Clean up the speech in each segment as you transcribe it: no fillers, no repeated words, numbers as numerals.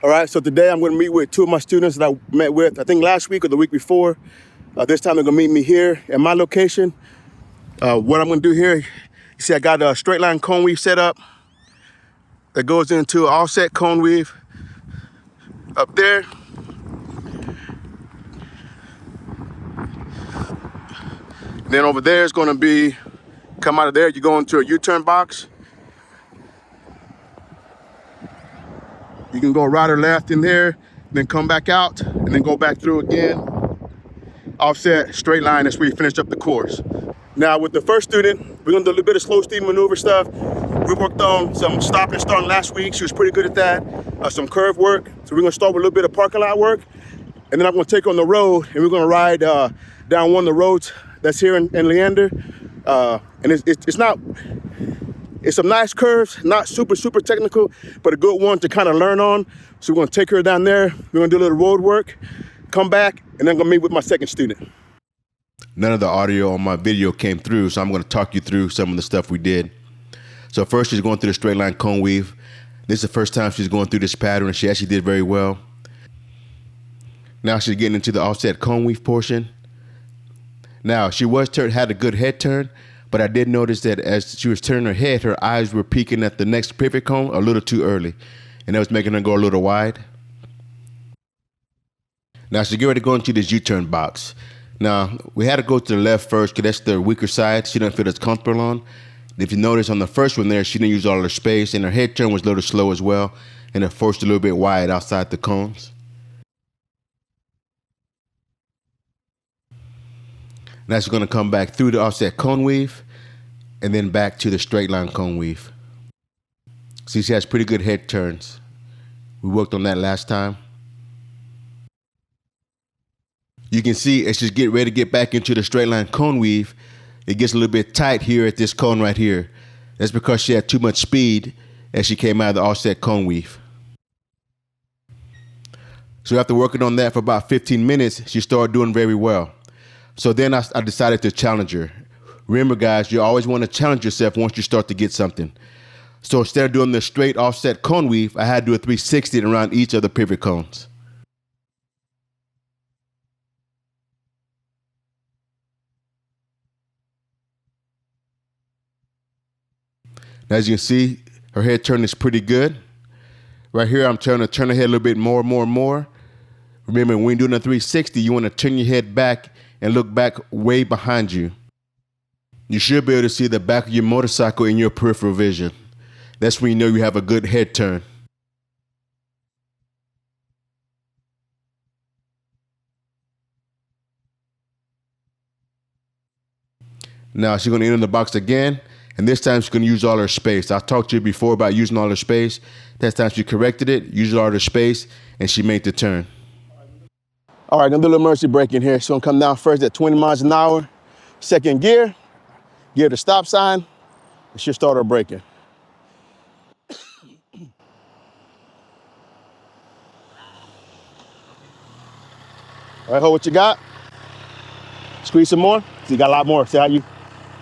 All right, so today I'm going to meet with two of my students that I met with, I think last week or the week before. This time they're going to meet me here at my location. What I'm going to do here, you see I got a straight line cone weave set up that goes into an offset cone weave up there. Then over there is going to be, come out of there, you go into a U-turn box. You can go right or left in there, then come back out, and then go back through again. Offset, straight line, that's where you finish up the course. Now with the first student, we're gonna do a little bit of slow steam maneuver stuff. We worked on some stop and start last week. She was pretty good at that. Some curve work. So we're gonna start with a little bit of parking lot work. And then I'm gonna take her on the road and we're gonna ride down one of the roads that's here in Leander. And it's some nice curves, not super technical, but a good one to kind of learn on. So we're gonna take her down there. We're gonna do a little road work, come back, and then I'm gonna meet with my second student. None of the audio on my video came through, so I'm going to talk you through some of the stuff we did. So first, she's going through the straight line cone weave. This is the first time she's going through this pattern, and she actually did very well. Now she's getting into the offset cone weave portion. Now, she had a good head turn, but I did notice that as she was turning her head, her eyes were peeking at the next pivot cone a little too early, and that was making her go a little wide. Now she's getting ready to go into this U-turn box. Now, we had to go to the left first because that's the weaker side. She didn't feel as comfortable on. If you notice on the first one there, she didn't use all her space, and her head turn was a little slow as well, and it forced a little bit wide outside the cones. Now she's going to come back through the offset cone weave and then back to the straight line cone weave. See, she has pretty good head turns. We worked on that last time. You can see as she's getting ready to get back into the straight line cone weave, it gets a little bit tight here at this cone right here. That's because she had too much speed as she came out of the offset cone weave. So after working on that for about 15 minutes, she started doing very well. So then I decided to challenge her. Remember guys, you always want to challenge yourself once you start to get something. So instead of doing the straight offset cone weave, I had to do a 360 around each of the pivot cones. As you can see, her head turn is pretty good. Right here, I'm trying to turn her head a little bit more. Remember, when you're doing a 360, you want to turn your head back and look back way behind you. You should be able to see the back of your motorcycle in your peripheral vision. That's when you know you have a good head turn. Now she's going to enter the box again. And this time she's going to use all her space. I talked to you before about using all her space. That time she corrected it, used all her space, and she made the turn. All right, gonna do a little emergency braking here. She's gonna come down first at 20 miles an hour. Second gear, give the stop sign, and she'll start her braking. All right, hold what you got. Squeeze some more. So you got a lot more. See how you,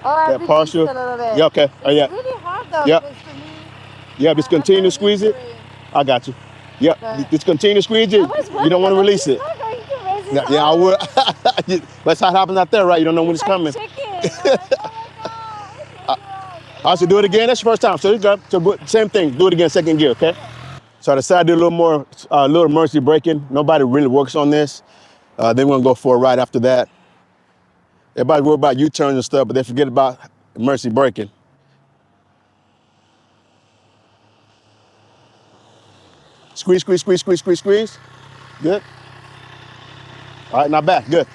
that partial. Yeah, okay. Oh, yeah. It's really hard though. Yep. For me. Yeah, just continue to squeeze it. I got you. Yep, just continue to squeeze it. You don't want to release it. Yeah, I would. That's how it happens out there, right? You don't know when it's coming. I should do it again. That's your first time. So same thing. Do it again, second gear, okay? So I decided to do a little more, little emergency braking. Nobody really works on this. Then we're gonna go for a ride after that. Everybody worry about U-turns and stuff, but they forget about emergency braking. Squeeze. Good. All right, now back, good.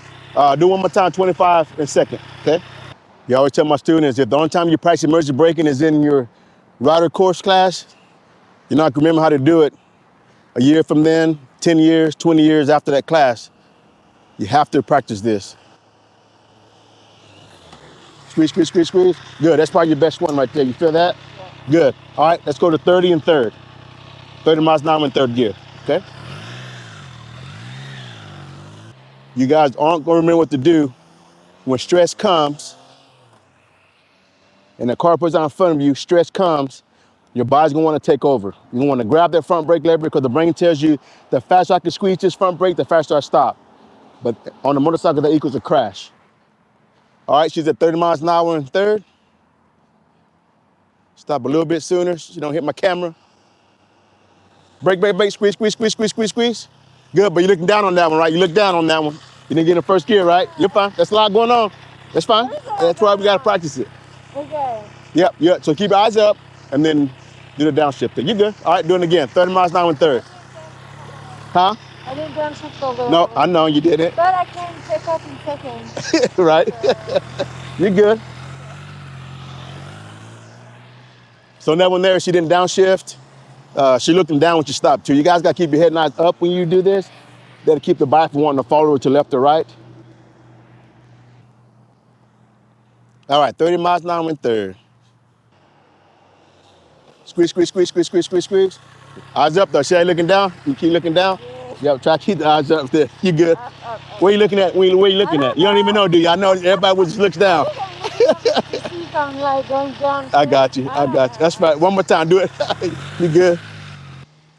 Do one more time, 25 and second, okay? You always tell my students, if the only time you practice emergency braking is in your rider course class, you're not gonna remember how to do it a year from then, 10 years, 20 years after that class. You have to practice this. Squeeze. Good, that's probably your best one right there. You feel that? Yeah. Good. All right, let's go to 30 and third. 30 miles an hour in third gear, okay? You guys aren't gonna remember what to do when stress comes and the car puts out in front of you, stress comes, Your body's gonna wanna take over. You wanna grab that front brake lever because the brain tells you the faster I can squeeze this front brake, the faster I stop. But on the motorcycle, that equals a crash. All right, she's at 30 miles an hour in third. Stop a little bit sooner so you don't hit my camera. Brake, brake, brake, squeeze, squeeze, squeeze, squeeze, squeeze, squeeze. Good, but you're looking down on that one, right? You look down on that one. You didn't get in the first gear, right? You're fine. That's a lot going on. That's fine. That's why we gotta practice it. Okay. Yep, yep. So keep your eyes up and then do the downshifter. You good. All right, do it again. 30 miles an hour in third. Huh? I didn't downshift over. No, I know you didn't. But I can pick up in seconds. Right? You're good. So that one there, she didn't downshift. She looked him down when she stopped too. You guys gotta keep your head and eyes up when you do this. That'll keep the bike from wanting to follow her to left or right. All right, 30 miles an hour in third. Squeeze, squeeze, squeeze, squeeze, squeeze, squeeze, squeeze. Eyes up though. She ain't looking down. You keep looking down. Yep, try to keep the eyes up there. You good. Up. Where you looking at? Where you looking at? You don't even know, do you? I know everybody just looks down. I'm like going down. I got you. I got you. That's right. One more time. Do it. You good?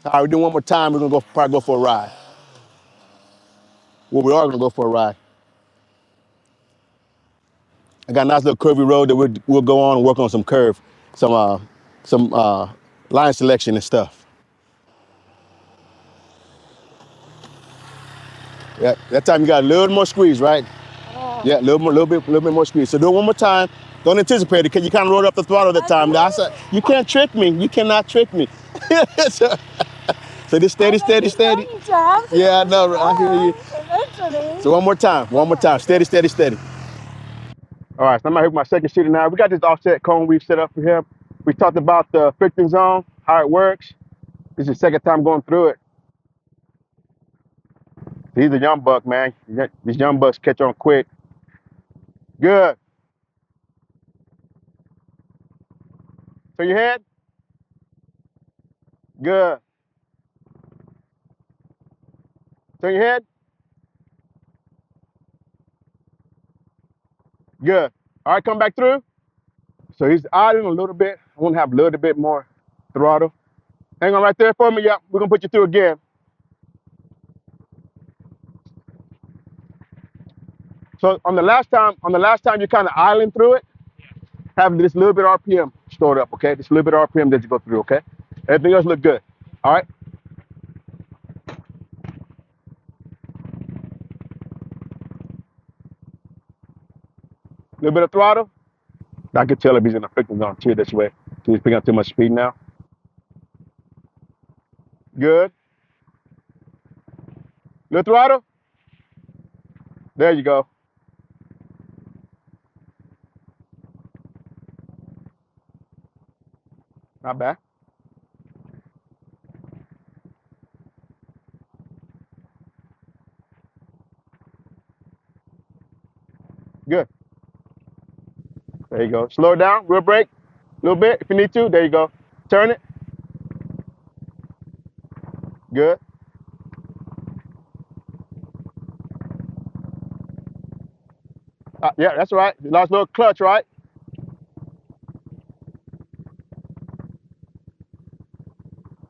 All right, we're doing one more time. We're gonna probably go for a ride. Well, we are gonna go for a ride. I got a nice little curvy road that we'll go on and work on some curve, some line selection and stuff. Yeah, that time you got a little more squeeze, right? Yeah, a little bit more squeeze. So do it one more time. Don't anticipate it, because you kind of rolled up the throttle that time. I said, you can't trick me. You cannot trick me. so just steady, steady, steady. Yeah, I know. I hear you. Eventually. So one more time. Steady, steady, steady. All right, so I'm out here with my second shooter now. We got this offset cone we've set up for him. We talked about the friction zone, how it works. This is the second time going through it. He's a young buck, man. These young bucks catch on quick. Good. Turn your head. Good. Turn your head. Good. All right, come back through. So he's idling a little bit. I want to have a little bit more throttle. Hang on right there for me. Yep, we're gonna put you through again. So on the last time you're kind of idling through it, have this little bit of RPM stored up, okay? This little bit of RPM that you go through, okay? Everything else look good. All right. A little bit of throttle. I could tell if he's in the friction zone too this way. He's picking up too much speed now. Good. Little throttle. There you go. Not bad. Good. There you go. Slow it down. Real brake. A little bit if you need to. There you go. Turn it. Good. Yeah, that's right. You lost a little clutch, right?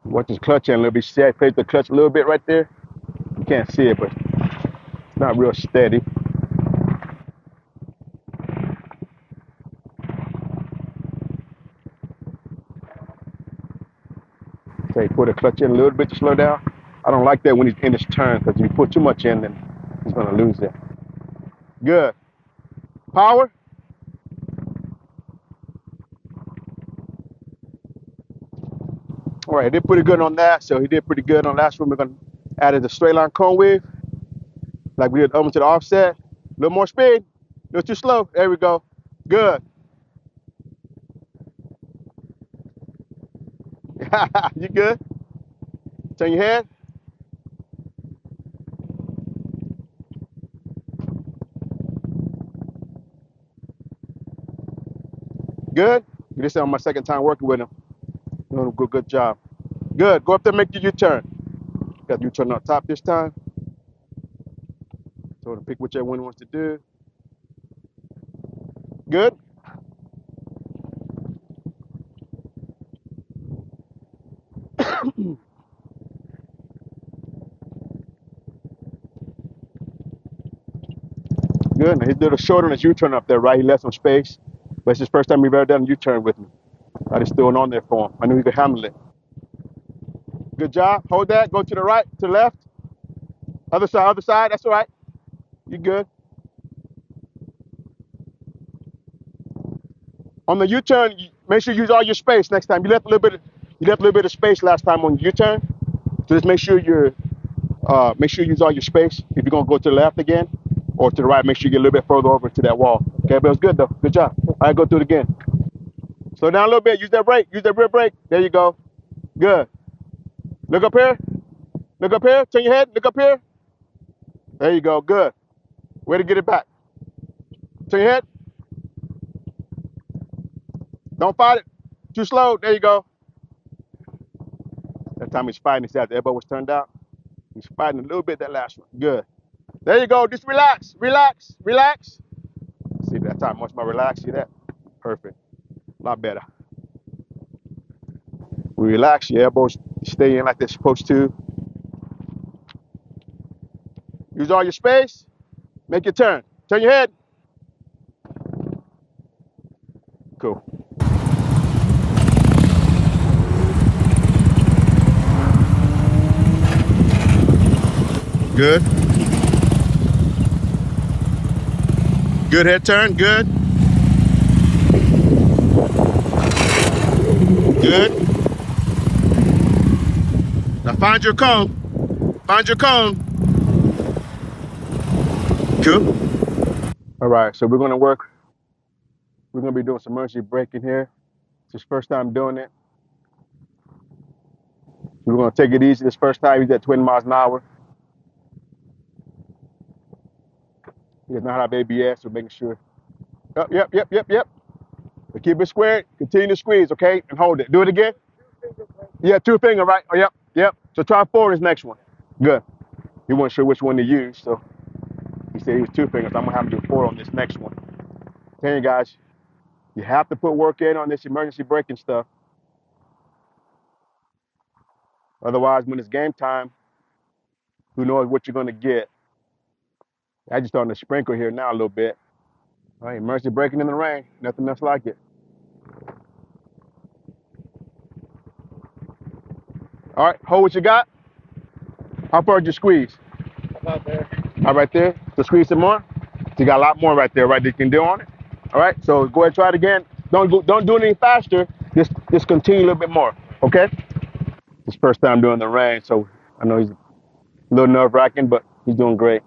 Watch his clutch in a little bit. See, I played the clutch a little bit right there. You can't see it, but it's not real steady. So you put the clutch in a little bit to slow down. I don't like that when he's in his turn, because if you put too much in, then he's gonna lose it. Good. Power. All right, he did pretty good on that. So he did pretty good on last one. We're gonna add the straight line cone weave, like we did over to the offset. A little more speed. A little too slow. There we go. Good. You good? Turn your head. Good. This is on my second time working with him. Doing a good job. Good. Go up there, make your U-turn. Got the U-turn on top this time. So to pick whichever one he wants to do. Good. Good. Now he's a little short on his U-turn up there, right? He left some space, but it's his first time we've ever done a U-turn with me. I just threw it on there for him. I knew he could handle it. Good job. Hold that. Go to the right, to the left. Other side, other side. That's all right. You good. On the U-turn, make sure you use all your space next time. You left a little bit of space last time on U-turn. So just make sure you use all your space. If you're gonna go to the left again or to the right, make sure you get a little bit further over to that wall. Okay, but it was good though. Good job. All right, go through it again. Slow down a little bit. Use that brake. Use that rear brake. There you go. Good. Look up here. Look up here. Turn your head. Look up here. There you go. Good. Way to get it back. Turn your head. Don't fight it. Too slow. There you go. That time he's fighting. He said the elbow was turned out. He's fighting a little bit that last one. Good. There you go. Just relax. Relax. Relax. See that time much more relaxed. See that? Perfect. A lot better. Relax. Your elbows stay in like they're supposed to. Use all your space. Make your turn. Turn your head. Cool. Good. Good head turn. Good. Good. Now find your cone. Find your cone. Cool. All right, so we're gonna work. We're gonna be doing some emergency braking here. It's his first time doing it. We're gonna take it easy this first time. He's at 20 miles an hour. He does not have ABS, so making sure. Oh, yep. But keep it squared. Continue to squeeze, okay? And hold it. Do it again. Yeah, two finger, right? Oh, yep. So try four in this next one. Good. He wasn't sure which one to use, so he said he was two fingers. I'm gonna have him do four on this next one. Tell you guys, you have to put work in on this emergency braking stuff. Otherwise, when it's game time, who knows what you're gonna get. I just starting to sprinkle here now a little bit. All right, emergency braking in the rain. Nothing else like it. All right, hold what you got. How far did you squeeze? About there. All right there. So squeeze some more. So you got a lot more right there, right? That you can do on it. All right. So go ahead and try it again. Don't do it any faster. Just continue a little bit more. Okay. It's first time doing the rain, so I know he's a little nerve-wracking, but he's doing great.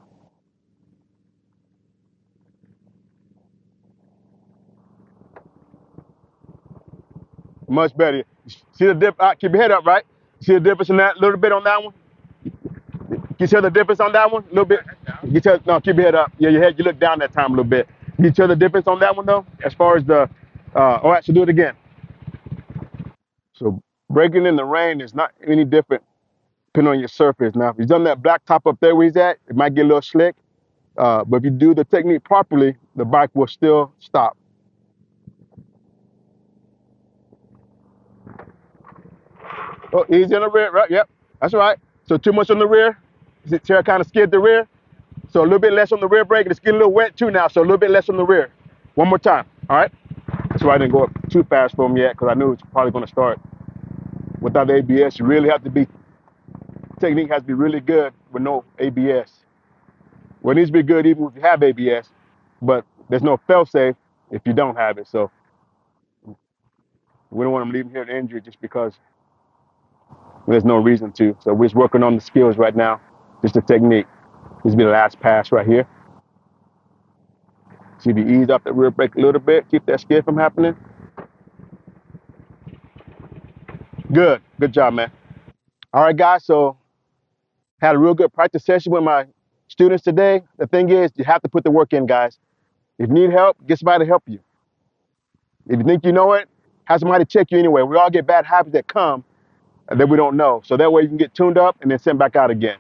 Much better. See the dip? Keep your head up, right? See the difference in that little bit on that one? You tell the difference on that one a little bit? You tell, no, keep your head up. Yeah, your head, you look down that time a little bit. You tell the difference on that one though, as far as the, all right, so do it again. So braking in the rain is not any different depending on your surface. Now, if you've done that black top up there where he's at, it might get a little slick. But if you do the technique properly, the bike will still stop. Oh, easy on the rear, right? Yep, that's right. So too much on the rear. See how I kind of skid the rear? So a little bit less on the rear brake. It's getting a little wet too now, so a little bit less on the rear. One more time, all right? That's why I didn't go up too fast for him yet, because I knew it's probably going to start. Without ABS, you really have to be, technique has to be really good with no ABS. Well, it needs to be good even if you have ABS, but there's no fail-safe if you don't have it. So we don't want him leaving here injured just because there's no reason to. So we're just working on the skills right now, just the technique. This will be the last pass right here. See if you ease up the rear brake a little bit, keep that skid from happening. Good job, man. All right, guys, so had a real good practice session with my students today. The thing is, you have to put the work in, guys. If you need help, get somebody to help you. If you think you know it, have somebody check you anyway. We all get bad habits that come that we don't know. So that way you can get tuned up and then sent back out again.